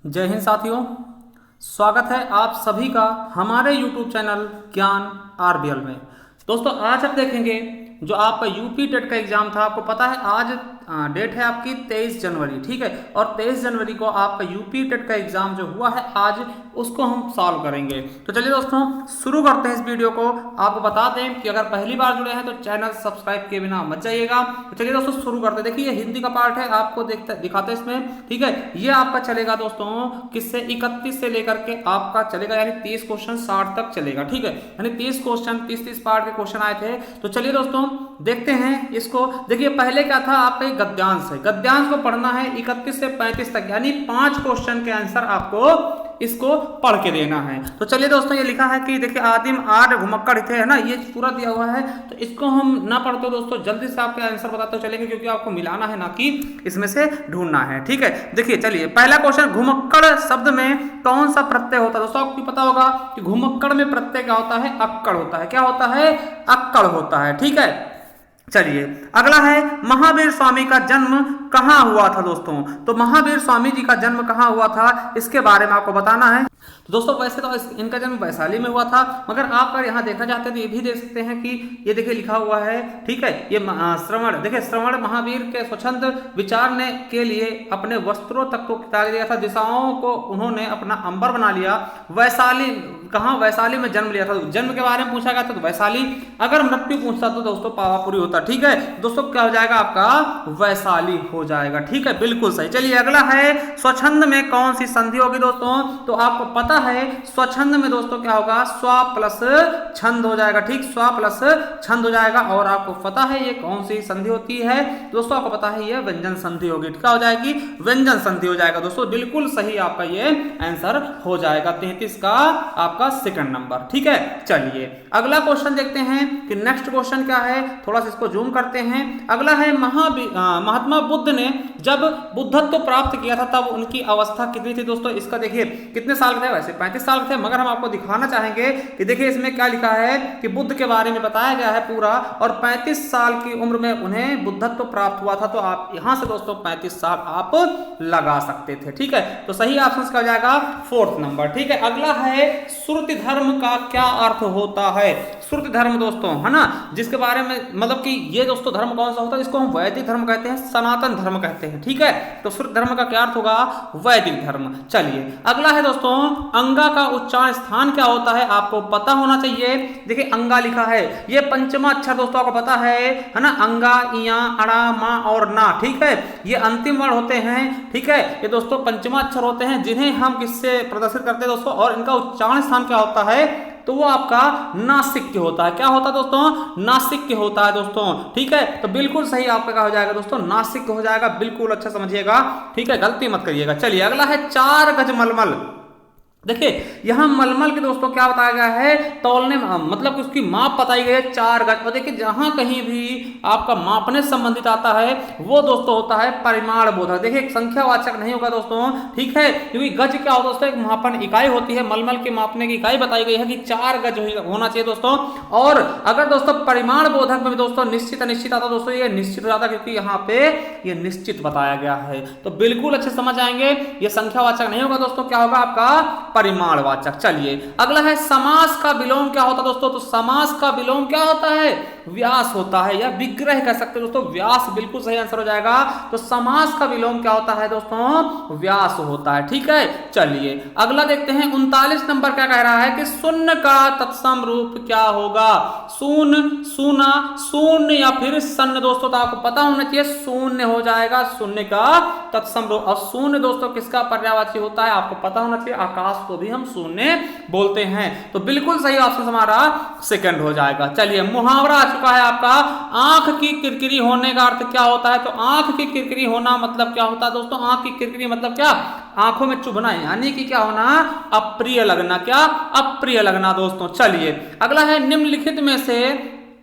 जय हिंद साथियों, स्वागत है आप सभी का हमारे YouTube चैनल ज्ञान आरबीएल में। दोस्तों आज हम देखेंगे जो आपका यूपी टेट का एग्जाम था। आपको पता है आज डेट है आपकी 23 जनवरी, ठीक है। और 23 जनवरी को आपका यूपी टेट का एग्जाम जो हुआ है आज, उसको हम सॉल्व करेंगे। तो चलिए दोस्तों शुरू करते हैं इस वीडियो को। आपको बता दें कि अगर पहली बार जुड़े हैं तो चैनल सब्सक्राइब किए बिना मत जाइएगा। तो चलिए दोस्तों शुरू करते हैं। देखिए हिंदी का पार्ट है, आपको दिखाते हैं इसमें, ठीक है। ये आपका चलेगा दोस्तों किससे, 31 से लेकर के आपका चलेगा, यानी 30 क्वेश्चन 60 तक चलेगा, ठीक है। यानी 30 क्वेश्चन 30 पार्ट के क्वेश्चन आए थे। तो चलिए दोस्तों देखते हैं इसको। देखिए पहले क्या था आपका गद्यांश है, गद्यांश को पढ़ना है 31 से 35 तक, यानी 5 क्वेश्चन के आंसर आपको इसको पढ़ के देना है। तो चलिए दोस्तों ये लिखा है कि देखिए आदिम आर्य घुमक्कड़ थे, है ना, ये पूरा दिया हुआ है। तो इसको हम ना पढ़ते दोस्तों, जल्दी से आपके आंसर बताते चलेंगे, क्योंकि आपको मिलाना है ना कि इसमें से ढूंढना है, ठीक है। देखिए चलिए पहला क्वेश्चन, घुमक्कड़ शब्द में कौन सा प्रत्यय होता है। दोस्तों आपको पता होगा कि घुमक्कड़ में प्रत्यय क्या होता है, अक्कड़ होता है। क्या होता है, अक्कड़ होता है, ठीक है। चलिए अगला है, महावीर स्वामी का जन्म कहाँ हुआ था दोस्तों। तो महावीर स्वामी जी का जन्म कहाँ हुआ था, इसके बारे में आपको बताना है। तो दोस्तों वैसे तो इनका जन्म वैशाली में हुआ था, मगर आप अगर यहाँ देखना चाहते हैं तो ये भी देख सकते हैं कि ये देखिए लिखा हुआ है, ठीक है। ये श्रवण, देखिए श्रवण महावीर के स्वच्छंद विचारने के लिए अपने वस्त्रों तक को त्याग दिया था, दिशाओं को उन्होंने अपना अंबर बना लिया। वैशाली, कहाँ, वैशाली में जन्म लिया था। जन्म के बारे में पूछा गया था तो वैशाली, अगर मृत्यु पूछता तो दोस्तों पावापुरी होता, ठीक है। दोस्तों क्या हो जाएगा आपका, वैशाली हो जाएगा, ठीक है, बिल्कुल सही। चलिए अगला है, स्वच्छंद में कौन सी संधि होगी दोस्तों। तो आपको पता है स्वच्छंद में दोस्तों क्या होगा, स्व प्लस छंद हो जाएगा, ठीक, स्व प्लस छंद हो जाएगा। और आपको पता है ये कौन सी संधि होती है दोस्तों, आपको पता है ये व्यंजन संधि होगी। क्या हो जाएगी, व्यंजन संधि हो जाएगा दोस्तों, बिल्कुल सही आपका ये आंसर हो जाएगा। 33 का आपका सेकंड नंबर, ठीक है। चलिए अगला क्वेश्चन देखते हैं कि नेक्स्ट क्वेश्चन क्या है, थोड़ा सा इसको जूम करते हैं। अगला है, महात्मा बुद्ध ने जब बुद्धत्व प्राप्त किया था तब उनकी अवस्था कितनी थी दोस्तों। इसका देखिए कितने साल थे, वैसे 35 साल थे, मगर हम आपको दिखाना चाहेंगे कि देखिए इसमें क्या लिखा है कि बुद्ध के बारे में बताया गया है पूरा, और 35 साल की उम्र में उन्हें बुद्धत्व प्राप्त हुआ था। तो आप यहां से दोस्तों 35 साल आप लगा सकते थे, ठीक है। तो सही ऑप्शन का हो जाएगा 4th नंबर, ठीक है। अगला है, श्रुति धर्म का क्या अर्थ होता है। श्रुति धर्म दोस्तों, है ना, जिसके बारे में मतलब कि ये दोस्तों धर्म कौन सा होता है, इसको हम वैदिक धर्म कहते हैं, सनातन धर्म कहते हैं, ठीक है। तो श्रुति धर्म का क्या अर्थ होगा, वैदिक धर्म। चलिए अगला है दोस्तों, अंगा का उच्चारण स्थान क्या होता है, आपको पता होना चाहिए। देखिए अंगा लिखा है, ये पंचमा अक्षर दोस्तों आपको पता है ना, अंगा, इया, अड़ा, मा और ना, ठीक है। ये अंतिम वर्ण होते हैं, ठीक है। ये दोस्तों पंचमा अक्षर होते हैं जिन्हें हम किससे प्रदर्शित करते हैं दोस्तों, और इनका उच्चारण स्थान क्या होता है, तो वो आपका नासिक होता है। क्या होता है दोस्तों, नासिक होता है दोस्तों, ठीक है। तो बिल्कुल सही आपका क्या हो जाएगा दोस्तों, नासिक हो जाएगा, बिल्कुल अच्छा समझिएगा, ठीक है, गलती मत करिएगा। चलिए अगला है, 4 गज मलमल। देखिए यहां मलमल के दोस्तों क्या बताया गया है, तौलने मतलब उसकी माप बताई गई है 4 गज। और देखिए जहां कहीं भी आपका मापने संबंधित आता है वो दोस्तों होता है परिमाण बोधक। देखिए संख्यावाचक नहीं होगा दोस्तों, ठीक है, क्योंकि गज क्या होता है दोस्तों, एक मापन इकाई होती है। मलमल की मापने की इकाई बताई गई है कि 4 गज होना चाहिए दोस्तों। और अगर दोस्तों परिमाण बोधक में दोस्तों निश्चित अनिश्चित आता दोस्तों, ये निश्चित हो जाता क्योंकि यहाँ पे ये निश्चित बताया गया है। तो बिल्कुल अच्छे समझ आएंगे, ये संख्यावाचक नहीं होगा दोस्तों, क्या होगा आपका परिमाणवाचक। चलिए अगला है, समास का विलोम क्या होता है दोस्तों। तो समास का विलोम क्या होता है, व्यास होता है, या विग्रह कह सकते हैं दोस्तों, व्यास बिल्कुल सही आंसर हो जाएगा। तो समास का विलोम क्या होता है दोस्तों, व्यास होता है, ठीक है। चलिए अगला देखते हैं, 39 नंबर क्या कह रहा है कि शून्य का तत्सम रूप क्या होगा। शून्य, शूना, शून्य या फिर शून्य दोस्तों, तो आपको पता होना चाहिए शून्य हो जाएगा शून्य का तत्सम रूप। और शून्य दोस्तों किसका पर्यायवाची होता है, आपको पता होना चाहिए, आकाश को भी हम शून्य बोलते हैं। तो बिल्कुल सही ऑप्शन हमारा सेकंड हो जाएगा। चलिए मुहावरा आ चुका है आपका, आंख की किरकिरी होने का अर्थ क्या होता है। तो आंख की किरकिरी होना मतलब क्या होता है दोस्तों, आंख की किरकिरी मतलब क्या, आंखों में चुभना, यानी कि क्या होना, अप्रिय लगना। क्या, अप्रिय लगना दोस्तों। चलिए अगला है, निम्नलिखित में से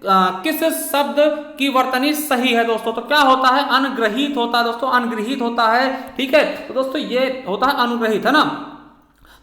किस शब्द की वर्तनी सही है दोस्तों। तो क्या होता है, अनुग्रहित होता है दोस्तों, अनुग्रहित होता है, ठीक है। तो दोस्तों ये होता है अनुग्रहित, है ना।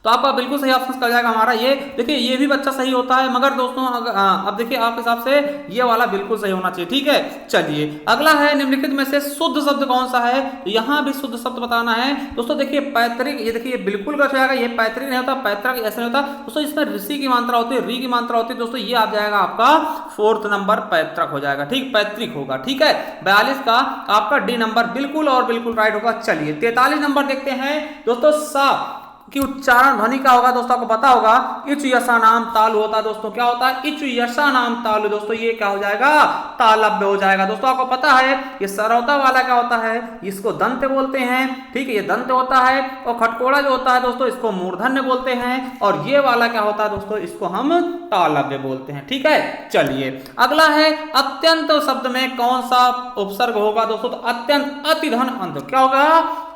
तो आपका बिल्कुल सही ऑप्शन कर जाएगा हमारा ये। देखिए ये भी बच्चा सही होता है, मगर दोस्तों अब देखिए आपके हिसाब से ये वाला बिल्कुल सही होना चाहिए। ठीक है, चलिए अगला है निम्नलिखित में से शुद्ध शब्द कौन सा है। तो यहाँ भी शुद्ध शब्द बताना है दोस्तों। देखिए पैतृक, ये देखिए बिल्कुल गलत हो जाएगा, ये पैतृक नहीं होता, पैतृक ऐसा नहीं होता दोस्तों, इसमें ऋषि की मात्रा होती है, री की मात्रा होती है दोस्तों, ये आ जाएगा आपका 4th नंबर पैतृक हो जाएगा। ठीक, पैतृक होगा। ठीक है, 42 का आपका डी नंबर बिल्कुल और बिल्कुल राइट होगा। चलिए 43 नंबर देखते हैं दोस्तों। सा कि उच्चारण ध्वनि का होगा दोस्तों, आपको पता होगा इच यशा नाम तालु होता है दोस्तों। क्या होता है? इच यशा नाम तालु दोस्तों, ये क्या हो जाएगा? तालव्य हो जाएगा दोस्तों। आपको पता है ये सरौता वाला क्या होता है? इसको दंत बोलते हैं। ठीक है, ये दंत होता है। और खटकोड़ा जो होता है दोस्तों, इसको मूर्धन्य बोलते हैं। और ये वाला क्या होता है दोस्तों? इसको हम तालव्य बोलते हैं। ठीक है, चलिए अगला है अत्यंत शब्द में कौन सा उपसर्ग होगा दोस्तों? तो अत्यंत, अति धन अंत, क्या होगा?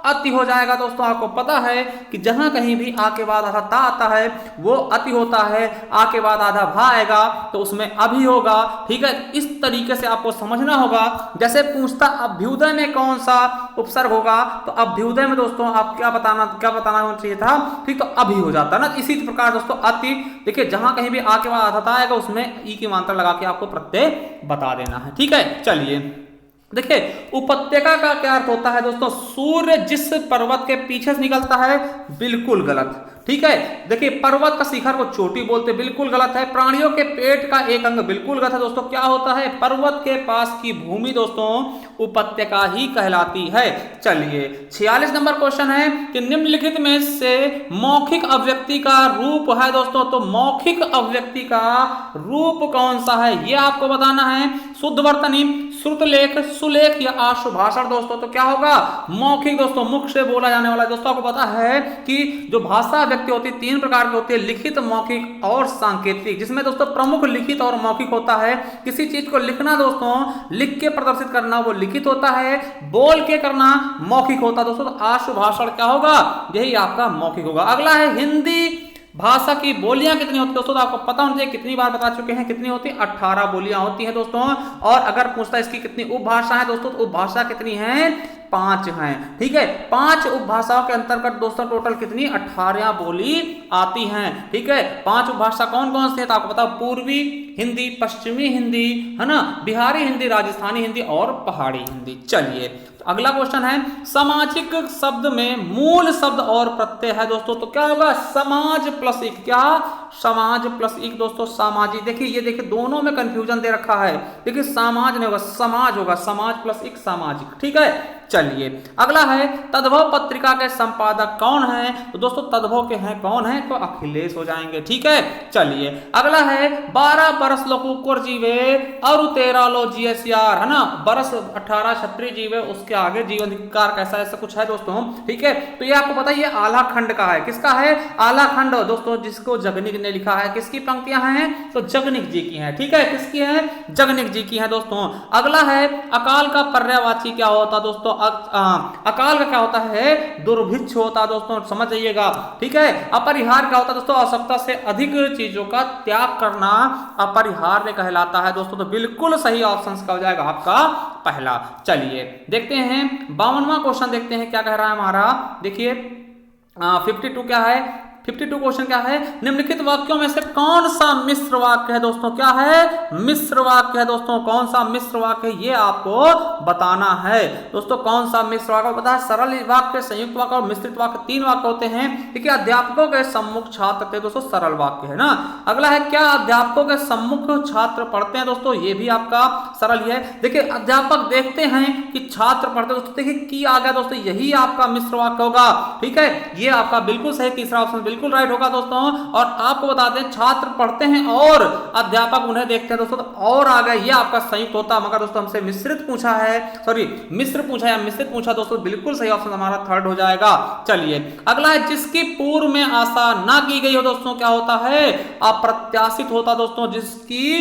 अति हो जाएगा दोस्तों। आपको पता है कि जहां कहीं भी आ के बाद आधा ता आता है वो अति होता है, आ के बाद आधा भा आएगा तो उसमें अभी होगा। ठीक है, इस तरीके से आपको समझना होगा। जैसे पूछता अभ्युदय में कौन सा उपसर्ग होगा, तो अभ्युदय में दोस्तों आप क्या बताना चाहिए था? ठीक, तो अभी हो जाता है ना। इसी प्रकार दोस्तों अति, देखिए जहां कहीं भी आ के बाद आधा ता आएगा उसमें ई की मात्रा लगा के आपको प्रत्यय बता देना है। ठीक है, चलिए देखिए उपत्यका का क्या अर्थ होता है दोस्तों? सूर्य जिस पर्वत के पीछे से निकलता है, बिल्कुल गलत। ठीक है, देखिए पर्वत का शिखर को चोटी बोलते, बिल्कुल गलत है। प्राणियों के पेट का एक अंग, बिल्कुल गलत है दोस्तों। क्या होता है? पर्वत के पास की भूमि दोस्तों उपत्यका ही कहलाती है। चलिए 46 नंबर क्वेश्चन है कि निम्नलिखित में से मौखिक अभिव्यक्ति का रूप है दोस्तों। तो मौखिक अभिव्यक्ति का रूप कौन सा है ये आपको बताना है। शुद्ध वर्तनी, श्रुतलेख, सुलेख या आशुभाषण दोस्तों। तो क्या होगा? मौखिक दोस्तों, मुख से बोला जाने वाला। दोस्तों आपको पता है कि जो भाषा व्यक्ति होती है 3 प्रकार की होती है, लिखित, मौखिक और सांकेतिक, जिसमें दोस्तों प्रमुख लिखित और मौखिक होता है। किसी चीज को लिखना दोस्तों, लिख के प्रदर्शित करना वो लिखित होता है, बोल के करना मौखिक होता है दोस्तों। तो आशुभाषण क्या होगा? यही आपका मौखिक होगा। अगला है हिंदी भाषा की बोलियां कितनी होती है दोस्तों? तो आपको पता होना चाहिए, कितनी बार बता चुके हैं कितनी होती है? 18 बोलियां होती हैं दोस्तों। और अगर पूछता है इसकी कितनी उपभाषा है दोस्तों, तो उपभाषा कितनी है? 5 हैं। ठीक है, 5 उपभाषाओं के अंतर्गत दोस्तों टोटल कितनी? 18 बोली आती हैं। ठीक है, 5 उपभाषा कौन कौन सी है? तो आपको पता, पूर्वी हिंदी, पश्चिमी हिंदी, है ना, बिहारी हिंदी, राजस्थानी हिंदी और पहाड़ी हिंदी। चलिए तो अगला क्वेश्चन है सामाजिक शब्द में मूल शब्द और प्रत्यय है दोस्तों। तो क्या होगा? समाज प्लस एक, क्या? समाज प्लस एक दोस्तों, सामाजिक। देखिए ये देखिए दोनों में कंफ्यूजन दे रखा है। देखिए समाज नहीं होगा, समाज होगा, समाज प्लस एक सामाजिक। ठीक है, चलिए अगला है तद्भव पत्रिका के संपादक कौन है? तो दोस्तों तद्भव के हैं कौन है? तो अखिलेश हो जाएंगे। ठीक है, चलिए अगला है 12 बरस लो कुकुर जीवे और 13 लो जीएसआर, है ना। बरस 18 क्षत्रिय जीवे, उसके आगे जीवन अधिकार कैसा, ऐसा कुछ है दोस्तों। ठीक है, तो ये आपको पता है ये आला खंड का है। किसका है? आला खंड दोस्तों, जिसको जगनिक ने लिखा है। किसकी पंक्तियां हैं? तो जगनिक जी की हैं। ठीक है, किसकी है? जगनिक जी की है दोस्तों। अगला है अकाल का पर्यायवाची क्या होता दोस्तों? अकाल का क्या होता है? दुर्भिक्ष होता दोस्तों, समझ जाइएगा। ठीक है, अपरिहार्य क्या होता दोस्तों? आवश्यकता से अधिक चीजों का त्याग करना अपरिहार्य कहलाता है दोस्तों। तो बिल्कुल सही ऑप्शन का हो जाएगा आपका पहला। चलिए देखते हैं 52वां क्वेश्चन, देखते हैं क्या कह रहा है हमारा। देखिए 52 क्या है? 52 क्वेश्चन क्या है? निम्नलिखित वाक्यों में से कौन सा मिश्र वाक्य है दोस्तों? क्या है? मिश्र वाक्य है दोस्तों। कौन सा मिश्र वाक्य है ये आपको बताना है दोस्तों। कौन सा मिश्र वाक्य पता है? सरल वाक्य, संयुक्त वाक्य और मिश्रित वाक्य, 3 वाक्य होते हैं। ठीक है, अध्यापकों के सम्मुख छात्र थे दोस्तों, सरल वाक्य है ना। अगला है क्या अध्यापकों के सम्मुख छात्र पढ़ते हैं दोस्तों? ये भी आपका सरल ही है। देखिए अध्यापक देखते हैं कि छात्र पढ़ते दोस्तों, देखिए की आ गया दोस्तों, यही आपका मिश्र वाक्य होगा। ठीक है, ये आपका बिल्कुल सही, तीसरा ऑप्शन बिल्कुल राइट होगा दोस्तों। और आपको बता दें छात्र पढ़ते हैं और अध्यापक उन्हें देखते हैं दोस्तों, तो और आ गया, ये आपका संयुक्त होता। मगर दोस्तों हमसे मिश्रित पूछा है, सॉरी मिश्र पूछा या मिश्रित पूछा दोस्तों, बिल्कुल सही ऑप्शन हमारा थर्ड हो जाएगा। चलिए अगला है जिसकी पूर्व में आशा ना की गई हो दोस्तों, क्या होता है? अप्रत्याशित होता दोस्तों। जिसकी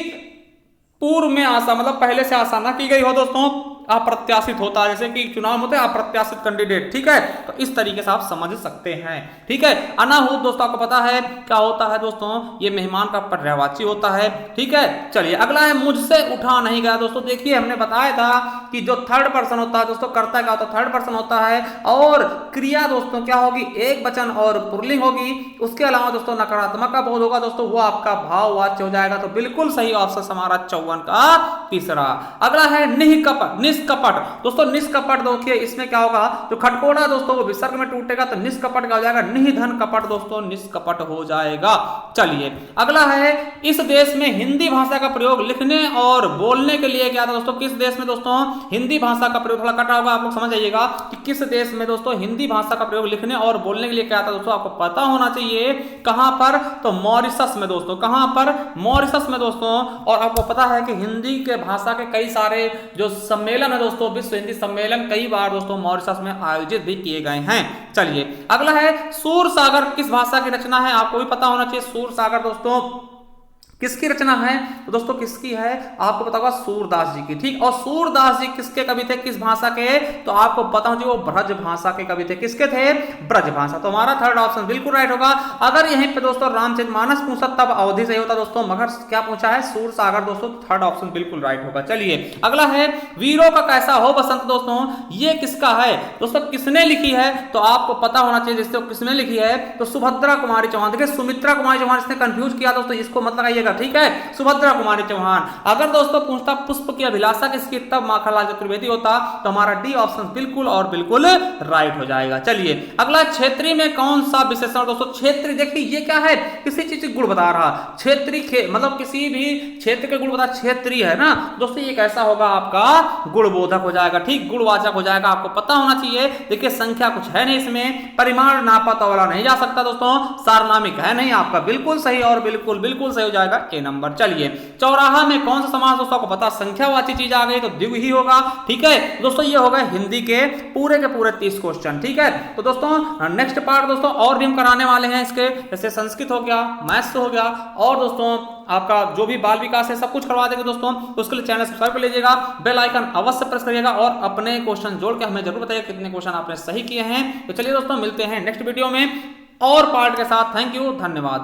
पूर्व में आशा मतलब पहले से आशा ना की गई हो दोस्तों, अप्रत्याशित होता है, जैसे कि चुनाव में होते हैं अप्रत्याशित कैंडिडेट, ठीक है। तो इस तरीके से आप समझ सकते हैं, ठीक है। अनाहूत दोस्तों आपको पता है क्या होता है दोस्तों, ये मेहमान का पर्यायवाची होता है, ठीक है। चलिए अगला है मुझसे उठा नहीं गया। दोस्तों देखिए हमने बताया था कि जो थर्ड पर्सन होता है दोस्तों, कर्ता क्या होता है, थर्ड पर्सन होता है, और क्रिया दोस्तों क्या होगी, एक वचन और पुल्लिंग होगी। उसके अलावा दोस्तों नकारात्मक का बोध होगा दोस्तों, वो आपका भाववाच्य हो जाएगा। तो बिल्कुल सही ऑप्शन हमारा 54 का तीसरा। अगला है निष्कपट, निष्कपट दोस्तों, निष्कपट देखिए इसमें क्या होगा, जो खटकोड़ा दोस्तों वो विसर्ग में टूटेगा तो निष्कपट क्या हो जाएगा, निधन कपट दोस्तों, निष्कपट हो जाएगा। चलिए अगला है इस देश में हिंदी भाषा का प्रयोग लिखने और बोलने के लिए क्या था दोस्तों, किस देश में दोस्तों हिंदी भाषा का प्रयोग, थोड़ा कटा होगा आप लोग समझ जाइएगा कि किस देश में दोस्तों हिंदी भाषा का प्रयोग लिखने और बोलने के लिए क्या था दोस्तों, आपको पता होना चाहिए। कहां पर, तो मॉरिशस में दोस्तों, कहां पर, मॉरिशस में दोस्तों। और आपको पता है कि हिंदी के भाषा के कई सारे जो सम्मेलन है दोस्तों, विश्व हिंदी सम्मेलन कई बार दोस्तों मॉरिशस में आयोजित भी किए गए हैं। चलिए अगला है सूरसागर किस भाषा की रचना है, आपको भी पता होना चाहिए। सूरसागर दोस्तों किसकी रचना है, तो दोस्तों किसकी है, आपको पता होगा सूरदास जी की, ठीक। और सूरदास जी किसके कवि थे, किस भाषा के, तो आपको पता होना चाहिए वो ब्रज भाषा के कवि थे। किसके थे, ब्रज भाषा। तो हमारा थर्ड ऑप्शन बिल्कुल राइट होगा। अगर यहीं पे दोस्तों रामचरितमानस पूछा तब अवधि सही होता दोस्तों, मगर क्या पूछा है, सूरसागर दोस्तों, थर्ड ऑप्शन बिल्कुल राइट होगा। चलिए अगला है वीरों का कैसा हो बसंत। दोस्तों ये किसका है दोस्तों, किसने लिखी है, तो आपको पता होना चाहिए दोस्तों किसने लिखी है, तो सुभद्रा कुमारी चौहान। देखिए सुमित्रा कुमारी चौहान इसने कंफ्यूज किया दोस्तों, इसको मत लगाइएगा, ठीक है, सुभद्रा कुमारी चौहान। अगर दोस्तों पूछता पुष्प की अभिलाषा किसकी, तब माखनलाल चतुर्वेदी होता। तो हमारा डी ऑप्शन बिल्कुल और बिल्कुल राइट हो जाएगा। चलिए अगला क्षेत्रीय में कौन सा विशेषण दोस्तों, क्षेत्रीय देखिए ये क्या है, किसी चीज गुण बता रहा, क्षेत्रीय मतलब किसी भी क्षेत्र के गुण बता, क्षेत्रीय है ना दोस्तों, ये कैसा होगा आपका गुणबोधक हो जाएगा, ठीक, गुणवाचक हो जाएगा। आपको पता होना चाहिए। देखिए संख्या कुछ है नहीं इसमें, परिमाण नापा तौला नहीं जा सकता दोस्तों, सार्वनामिक है नहीं, आपका बिल्कुल सही और बिल्कुल बिल्कुल सही हो जाएगा ए नंबर। चलिए चौराहा में कौन सा समास दोस्तों, आपको पता संख्यावाची चीज आ गई तो द्विगु ही होगा, ठीक है दोस्तों। ये होगा हिंदी के पूरे 30 क्वेश्चन, ठीक है। तो दोस्तों नेक्स्ट पार्ट दोस्तों और भी हम कराने वाले हैं इसके, जैसे संस्कृत हो गया, मैथ्स हो गया, और दोस्तों आपका जो भी बाल विकास है सब कुछ करवा देंगे दोस्तों। तो उसके लिए चैनल सब्सक्राइब कर लीजिएगा, बेल आइकन अवश्य प्रेस करिएगा, और अपने क्वेश्चन जोड़ के हमें जरूर बताइए कितने क्वेश्चन आपने सही किए हैं। तो चलिए दोस्तों मिलते हैं नेक्स्ट वीडियो में और पार्ट के साथ। थैंक यू, धन्यवाद।